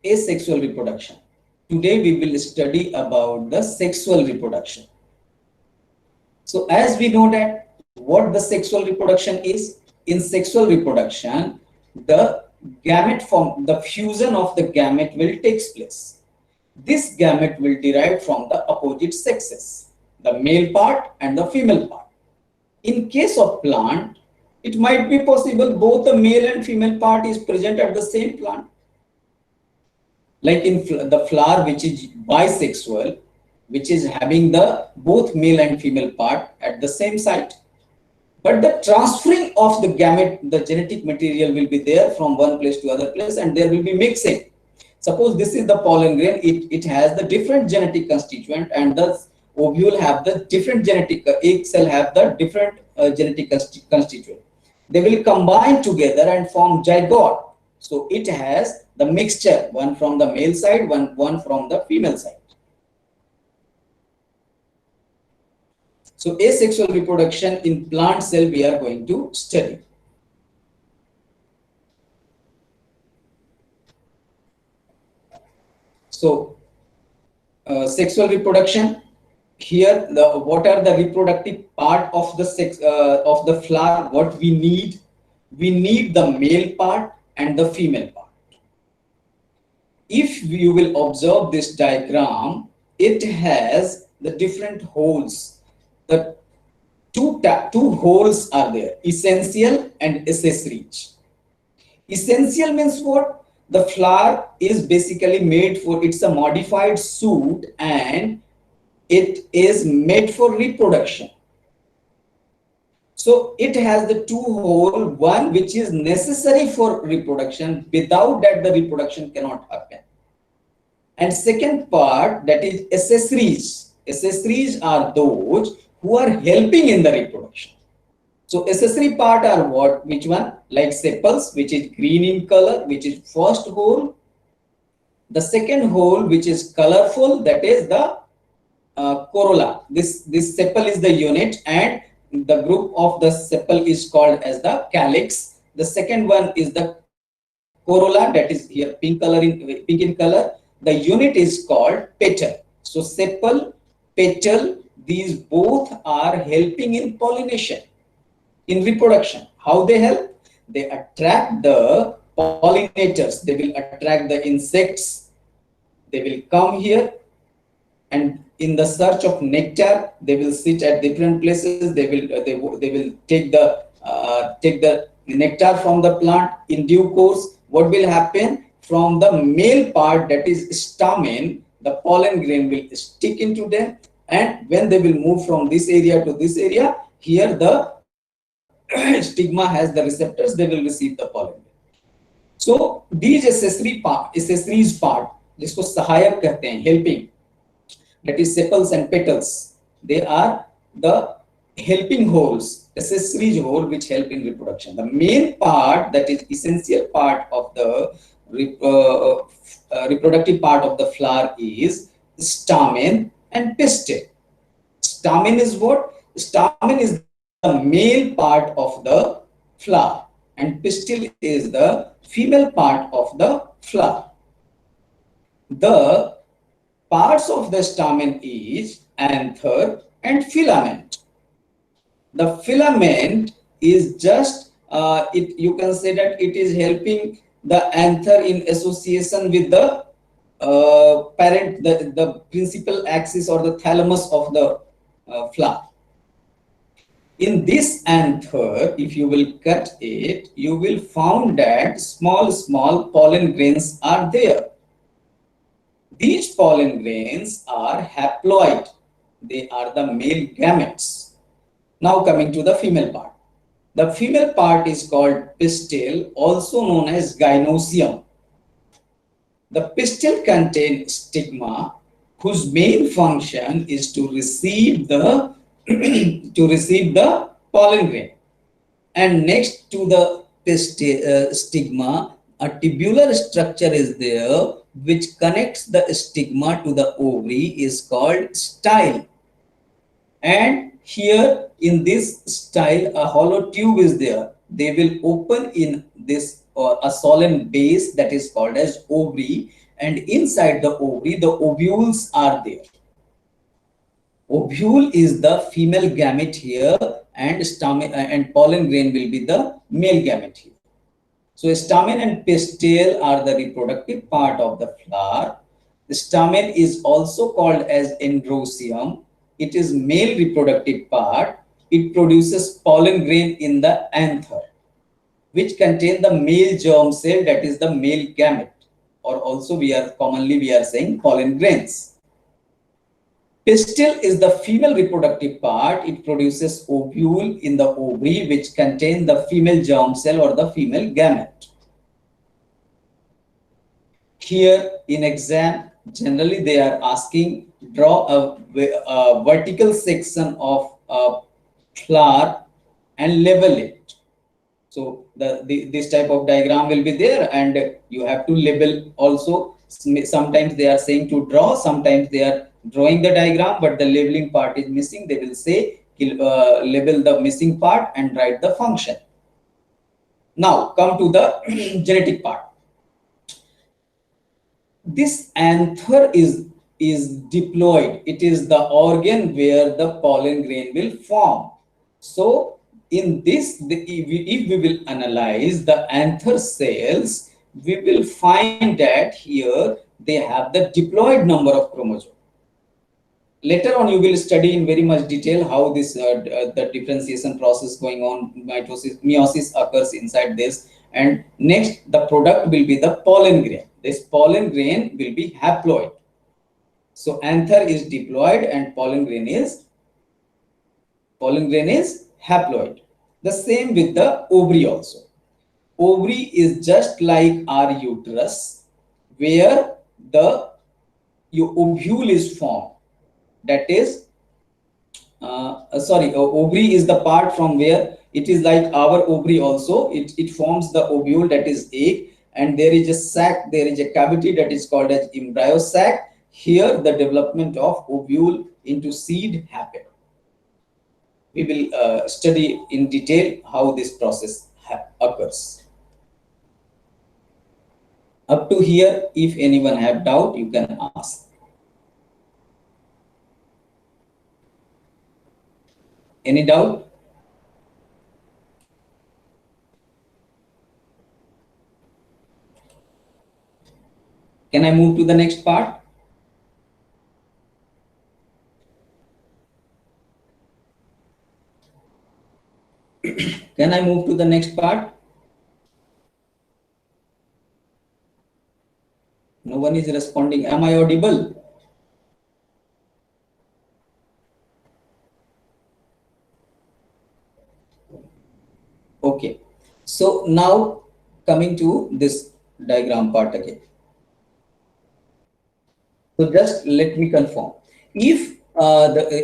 asexual reproduction. Today we will study about the sexual reproduction. So as we know that what the sexual reproduction is, in sexual reproduction, the gamete form, the fusion of the gamete will takes place. This gamete will derive from the opposite sexes, the male part and the female part. In case of plant, it might be possible both the male and female part is present at the same plant. Like in the flower which is bisexual, which is having the both male and female part at the same site. But the transferring of the gamete, the genetic material will be there from one place to other place, and there will be mixing. Suppose this is the pollen grain, it has the different genetic constituent, and the ovule have the different genetic, egg cell have the different genetic constituent. They will combine together and form zygote. So it has the mixture, one from the male side, one from the female side. So asexual reproduction in plant cell we are going to study. So sexual reproduction, here what are the reproductive part of the sex of the flower? What we need the male part and the female part. If you will observe this diagram, it has the different holes. The two holes are there, essential and accessories. Essential means what? The flower is basically made for, it's a modified suit and it is made for reproduction. So it has the two holes, one which is necessary for reproduction. Without that, the reproduction cannot happen. And second part, that is accessories. Accessories are those who are helping in the reproduction. So accessory part are what? Which one? Like sepals, which is green in color, which is first hole. The second hole, which is colorful, that is the corolla. This sepal is the unit, and the group of the sepal is called as the calyx. The second one is the corolla, that is here pink in color. The unit is called petal. So sepal, petal, these both are helping in pollination, in reproduction. How they help? They attract the pollinators. They will attract the insects. They will come here, and in the search of nectar, they will sit at different places. They will take the nectar from the plant. In due course, what will happen? From the male part, that is stamen, the pollen grain will stick into them, and when they will move from this area to this area, here the stigma has the receptors, they will receive the pollen. So these accessories part, जिसको सहायक कहते हैं, helping, that is sepals and petals, they are the helping holes, accessories hole which help in reproduction. The main part, that is essential part of the reproductive part of the flower is stamen and pistil. Stamen is what? Stamen is the male part of the flower, and pistil is the female part of the flower. The parts of the stamen is anther and filament. The filament is just you can say that it is helping the anther in association with the parent, the principal axis or the thalamus of the flower. In this anther, if you will cut it, you will find that small pollen grains are there. These pollen grains are haploid. They are the male gametes. Now coming to the female part. The female part is called pistil, also known as gynosium. The pistil contains stigma, whose main function is to receive the pollen grain. And next to the pistil, stigma, a tubular structure is there which connects the stigma to the ovary, is called style. And here in this style, a hollow tube is there. they will open in this a solemn base that is called as ovary, and inside the ovary the ovules are there. Ovule is the female gamete here, and stamen and pollen grain will be the male gamete here. So stamen and pistil are the reproductive part of the flower. The stamen is also called as androecium. It is male reproductive part. It produces pollen grain in the anther, which contain the male germ cell, that is the male gamete, or also we are saying pollen grains. Pistil is the female reproductive part. It produces ovule in the ovary, which contain the female germ cell or the female gamete. Here in exam, generally they are asking, draw a vertical section of a flower and label it. So this type of diagram will be there, and you have to label also. Sometimes they are saying to draw, sometimes they are drawing the diagram, but the labeling part is missing. They will say label the missing part and write the function. Now come to the genetic part. This anther is diploid. It is the organ where the pollen grain will form. So in this, if we will analyze the anther cells, we will find that here they have the diploid number of chromosomes. Later on, you will study in very much detail how this the differentiation process going on, mitosis, meiosis occurs inside this. And next, the product will be the pollen grain. This pollen grain will be haploid. So anther is diploid and pollen grain is haploid. The same with the ovary also. Ovary is just like our uterus, where your ovule is formed. That is, ovary is the part from where it is like our ovary also. It forms the ovule, that is egg, and there is a sac, there is a cavity that is called as embryo sac. Here the development of ovule into seed happens. We will study in detail how this process occurs. Up to here, if anyone have doubt, you can ask. Any doubt? Can I move to the next part? Can I move to the next part? No one is responding. Am I audible? Okay. So now coming to this diagram part again. So just let me confirm. If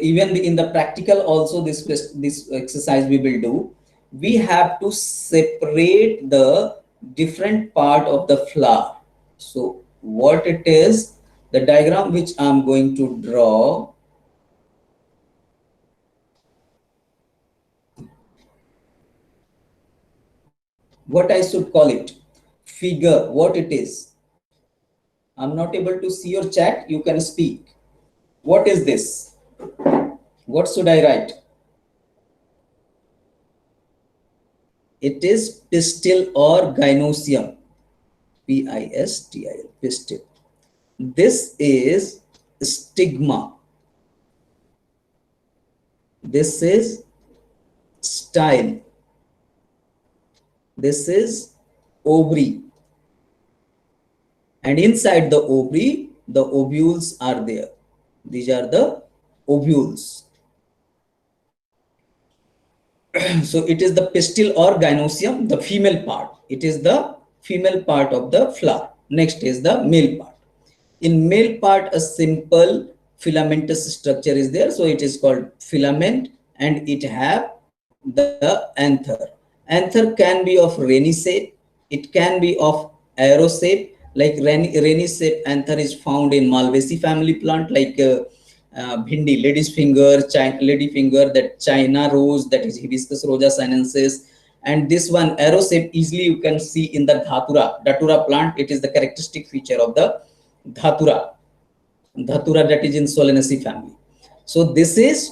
even in the practical also this exercise we will do, we have to separate the different part of the flower. So what it is, the diagram which I'm going to draw, what I should call it, figure, what it is. I'm not able to see your chat. You can speak. What is this? What should I write? It is pistil or gynoecium. P-I-S-T-I-L, pistil. This is stigma. This is style. This is ovary. And inside the ovary, the ovules are there. These are the ovules. So it is the pistil or gynoecium, the female part. It is the female part of the flower. Next is the male part. In male part, a simple filamentous structure is there. So it is called filament, and it have the anther. Anther can be of rainy shape. It can be of arrow shape. Like rainy shape anther is found in Malvaceae family plant, like bhindi, lady's finger, that China rose, that is Hibiscus rosa sinensis, And this one arrow shape easily you can see in the Datura plant. It is the characteristic feature of the Dhatura that is in Solanaceae family. So this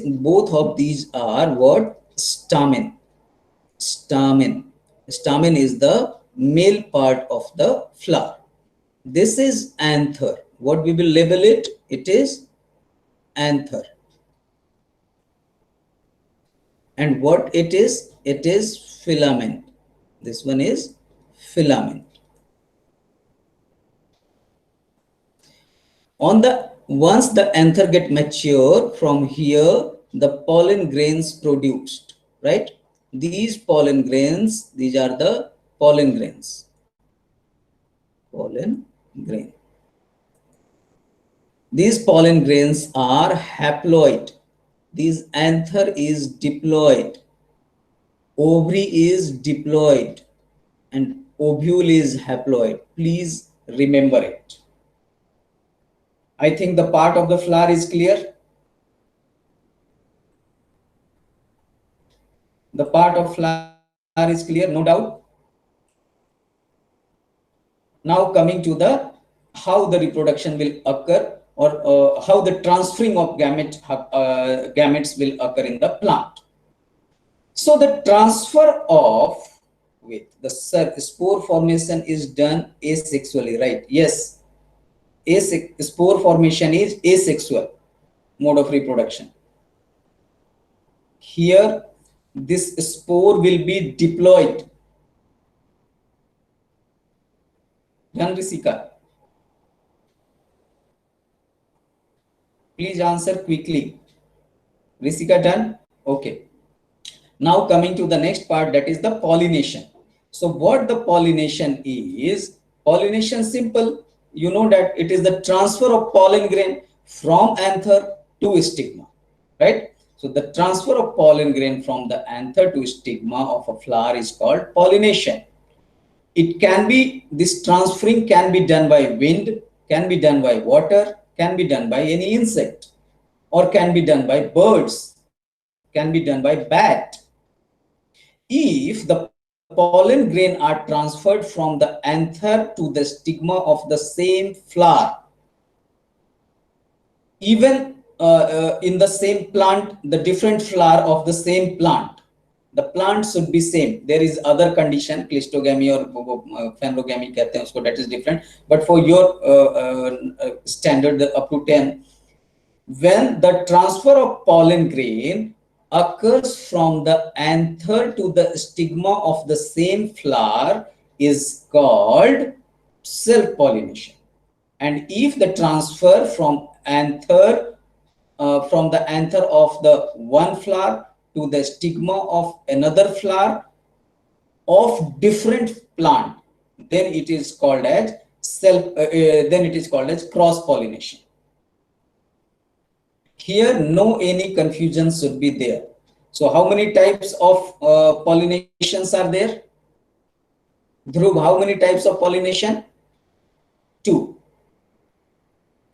both of these are what? Stamen. Stamen is the male part of the flower. This is anther. What we will label it? It is anther. And what it is? It is filament. This one is filament. Once the anther get mature, from here the pollen grains produced, right? These pollen grains, these are the pollen grains. Pollen grain. These pollen grains are haploid. This anther is diploid. Ovary is diploid and ovule is haploid. Please remember it. I think the part of the flower is clear. The part of flower is clear, no doubt. Now coming to the how the reproduction will occur, or how the transferring of gametes will occur in the plant. So the transfer of the spore formation is done asexually, right? Yes, spore formation is asexual mode of reproduction. Here, this spore will be diploid. Done, Risika? Please answer quickly. Risika, done? Okay. Now coming to the next part, that is the pollination. So what the pollination is? Pollination simple. You know that it is the transfer of pollen grain from anther to stigma, right? So the transfer of pollen grain from the anther to stigma of a flower is called pollination. It can be, this transferring can be done by wind, can be done by water, can be done by any insect, or can be done by birds, can be done by bat. If the pollen grain are transferred from the anther to the stigma of the same flower, even in the same plant, the different flower of the same plant, the plant should be same. There is other condition, cleistogamy or phanerogamy कहते हैं उसको, that is different. But for your standard, up to 10, when the transfer of pollen grain occurs from the anther to the stigma of the same flower is called self-pollination. And if the transfer from anther the anther of the one flower to the stigma of another flower of different plant, then it is called as cross-pollination. Here, no any confusion should be there. So, how many types of pollinations are there? Dhruv, how many types of pollination? 2.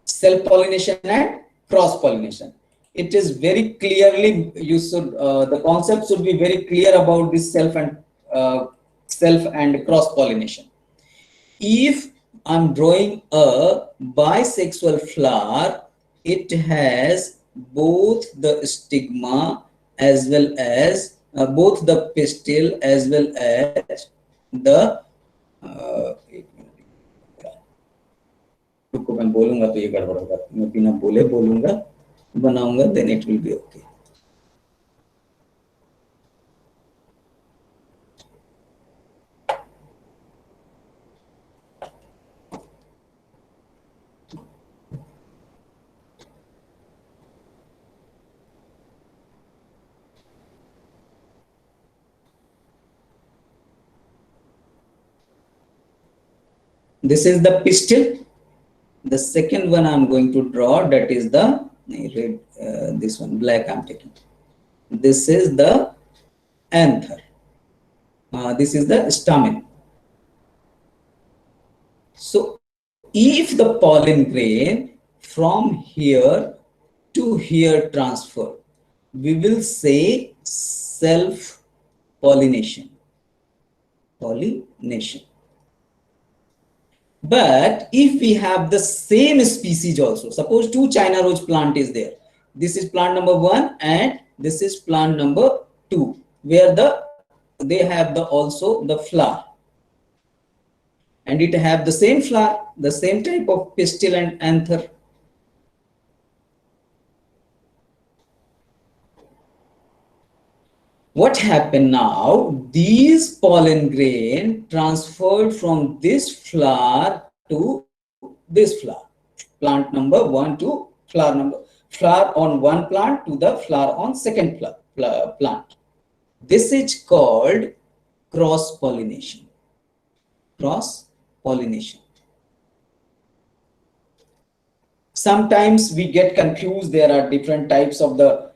Self-pollination and cross-pollination. It is very clearly, you should, the concept should be very clear about this self and cross-pollination. If I'm drawing a bisexual flower, it has both the stigma as well as both the pistil as well as the रुको मैं बोलूंगा तो ये गड़बड़ होगा, मैं बिना बोले बोलूंगा बनाऊंगा, then it will be okay. This is the pistil. The second one I'm going to draw, that is the red, this one black I'm taking. This is the anther. This is the stamen. So if the pollen grain from here to here transfer, we will say self pollination. Pollination. But if we have the same species also, suppose two China rose plant is there. This is plant number 1 and this is plant number 2, where they have the also the flower, and it have the same flower, the same type of pistil and anther. What happened now? These pollen grain transferred from this flower to this flower. Plant number 1 to flower on one plant to the flower on second plant. This is called cross pollination. Cross pollination. Sometimes we get confused. There are different types of the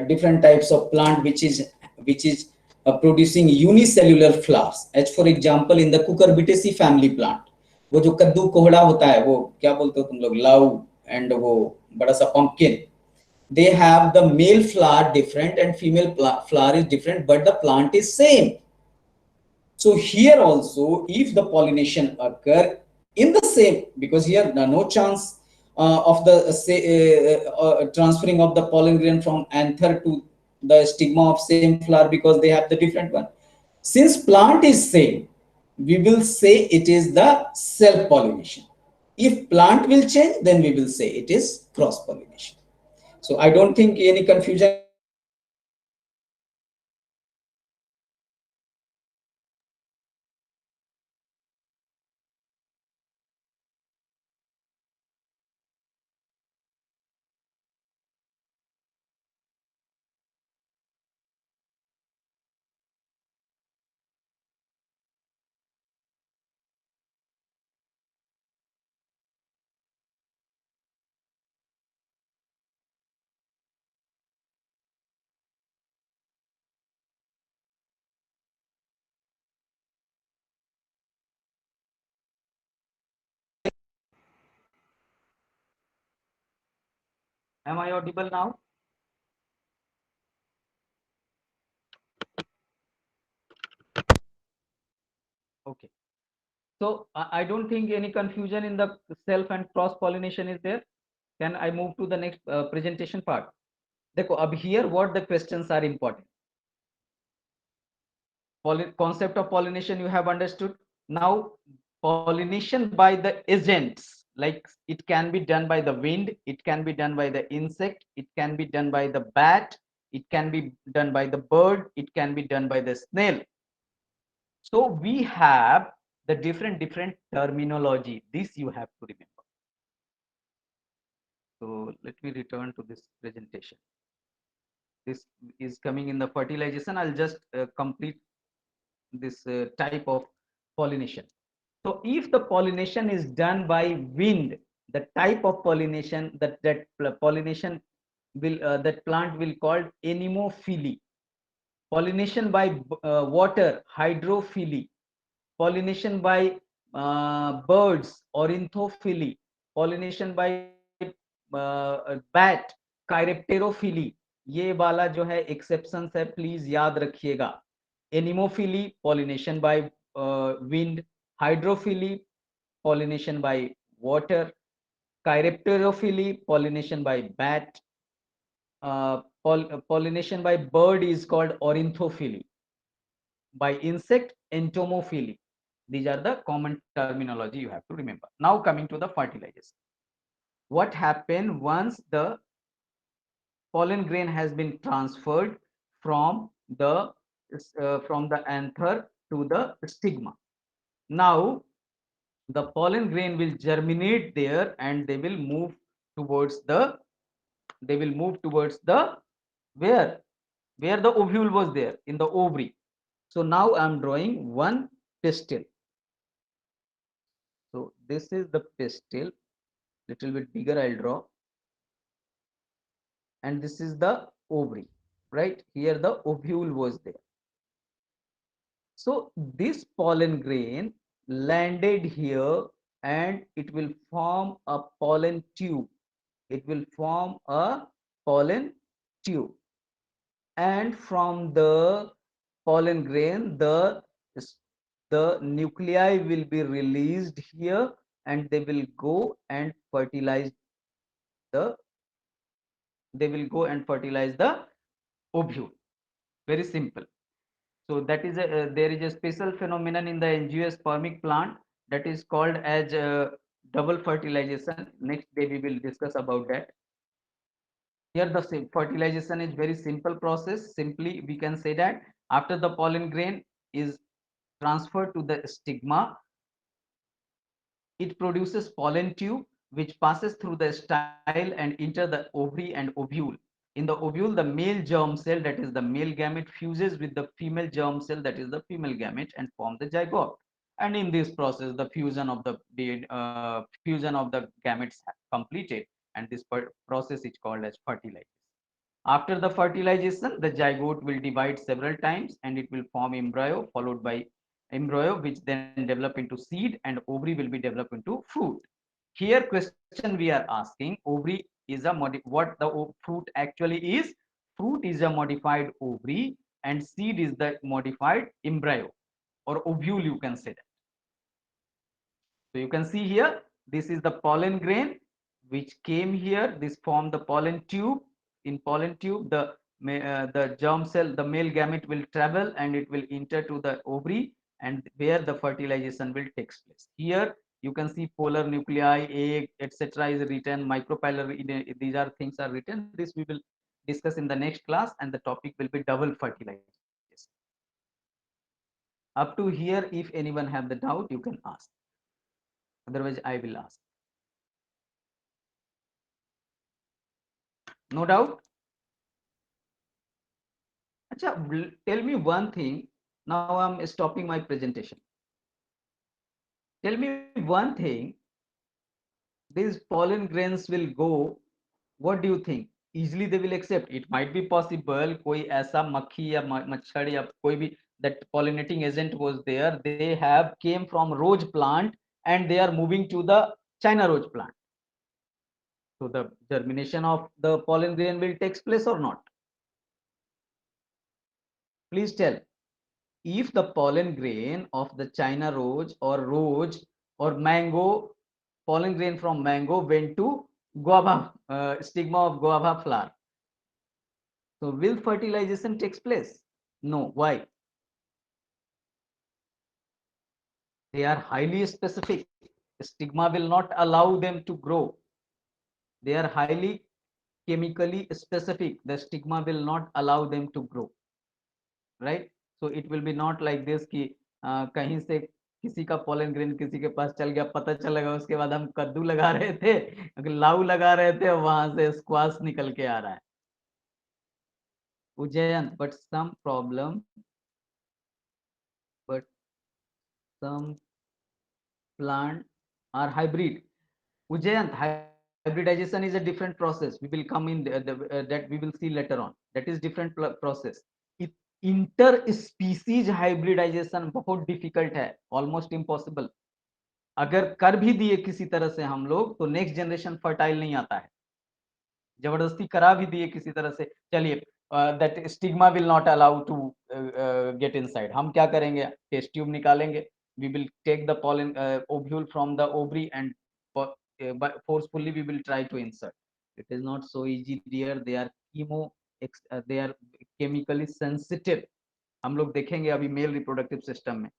different types of plant which is producing unicellular flowers. As for example, in the cucurbitaceae family plant, वो जो कद्दू कोहड़ा होता है, वो क्या बोलते हो तुम लोग, लाउ, एंड वो बड़ा सा pumpkin, they have the male flower different and female flower is different, but the plant is same. So here also, if the pollination occur in the same, because here no chance of the transferring of the pollen grain from anther to the stigma of same flower, because they have the different one. Since plant is same, we will say it is the self pollination. If plant will change, then we will say it is cross pollination. So I don't think any confusion. Am I audible now? Okay. So I don't think any confusion in the self and cross pollination is there. Can I move to the next presentation part? देखो अब here what the questions are important. Concept of pollination you have understood. Now pollination by the agents, like it can be done by the wind, it can be done by the insect, it can be done by the bat, it can be done by the bird, it can be done by the snail. So we have the different terminology. This you have to remember. So let me return to this presentation. This is coming in the fertilization. I'll just complete this type of pollination. So if the pollination is done by wind, the type of pollination that pollination will that plant will called anemophily. Pollination by water, hydrophily. Pollination by birds, ornithophily. Pollination by bat, chiropterophily. ये वाला जो है exceptions है, please याद रखिएगा. Anemophily, pollination by wind. Hydrophily, pollination by water. Chiropterophily, pollination by bat. Pollination by bird is called ornithophily. By insect, entomophily. These are the common terminology you have to remember. Now coming to the fertilizers. What happened once the pollen grain has been transferred from the anther to the stigma? Now the pollen grain will germinate there and they will move towards the where the ovule was there, in the ovary. So now I'm drawing one pistil. So this is the pistil, little bit bigger I'll draw, and this is the ovary, right? Here the ovule was there. So this pollen grain landed here and it will form a pollen tube. It will form a pollen tube. And from the pollen grain, the nuclei will be released here, and they will go and fertilize the ovule. Very simple. So that is there is a special phenomenon in the angiospermic plant that is called as double fertilization. Next day we will discuss about that. Here the fertilization is very simple process. Simply we can say that after the pollen grain is transferred to the stigma, it produces pollen tube which passes through the style and enter the ovary and ovule. In the ovule, the male germ cell, that is the male gamete, fuses with the female germ cell, that is the female gamete, and form the zygote. And in this process, the fusion of the gametes completed, and this process is called as fertilization. After the fertilization, the zygote will divide several times and it will form embryo, followed by embryo, which then develop into seed, and ovary will be developed into fruit. Here, question we are asking: ovary is a what the fruit actually is? Fruit is a modified ovary, and seed is the modified embryo or ovule. You can say that. So you can see here, this is the pollen grain which came here. This formed the pollen tube. In pollen tube, the germ cell, the male gamete will travel and it will enter to the ovary, and where the fertilization will take place. Here you can see polar nuclei, egg, etc. is written. Micropylar, these are things are written. This we will discuss in the next class, and the topic will be double fertilization. Up to here, if anyone have the doubt, you can ask. Otherwise, I will ask. No doubt. Acha, tell me one thing. Now I'm stopping my presentation. Tell me one thing. These pollen grains will go. What do you think? Easily they will accept. It might be possible. कोई ऐसा मक्खी या मच्छर या कोई भी that pollinating agent was there. They have came from rose plant and they are moving to the China rose plant. So the germination of the pollen grain will take place or not? Please tell. If the pollen grain of the China rose or mango, pollen grain from mango went to guava, stigma of guava flower. So will fertilization takes place? No. Why? They are highly specific. Stigma will not allow them to grow. They are highly chemically specific. The stigma will not allow them to grow. Right? So it will be not like this कि कहीं से किसी का pollen grain किसी के पास चल गया, पता चलेगा, उसके बाद हम कद्दू लगा रहे थे, लाऊ लगा रहे थे, वहां से स्क्वाश निकल के आ रहा है. Ujjayan, but some plant are hybrid. Ujjayan, hybridization is a different process. We will come in that we will see later on. That is different process. Inter species hybridization बहुत डिफिकल्ट है, almost impossible. अगर कर भी दिए किसी तरह से हम लोग, तो नेक्स्ट जनरेशन फर्टाइल नहीं आता है. जबरदस्ती करा भी दिए किसी तरह से, चलिए that stigma will not allow to get inside. हम क्या करेंगे? टेस्ट ट्यूब निकालेंगे. We will take the pollen ovule from the ovary and forcefully we will try to insert. It is not so easy dear. They are chemically sensitive. हम लोग देखेंगे अभी male reproductive system में.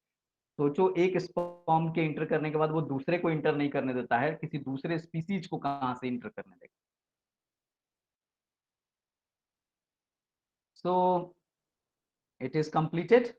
सोचो एक sperm के inter करने के बाद वो दूसरे को इंटर नहीं करने देता है, किसी दूसरे स्पीसीज को कहां से इंटर करने देगा. So it is completed.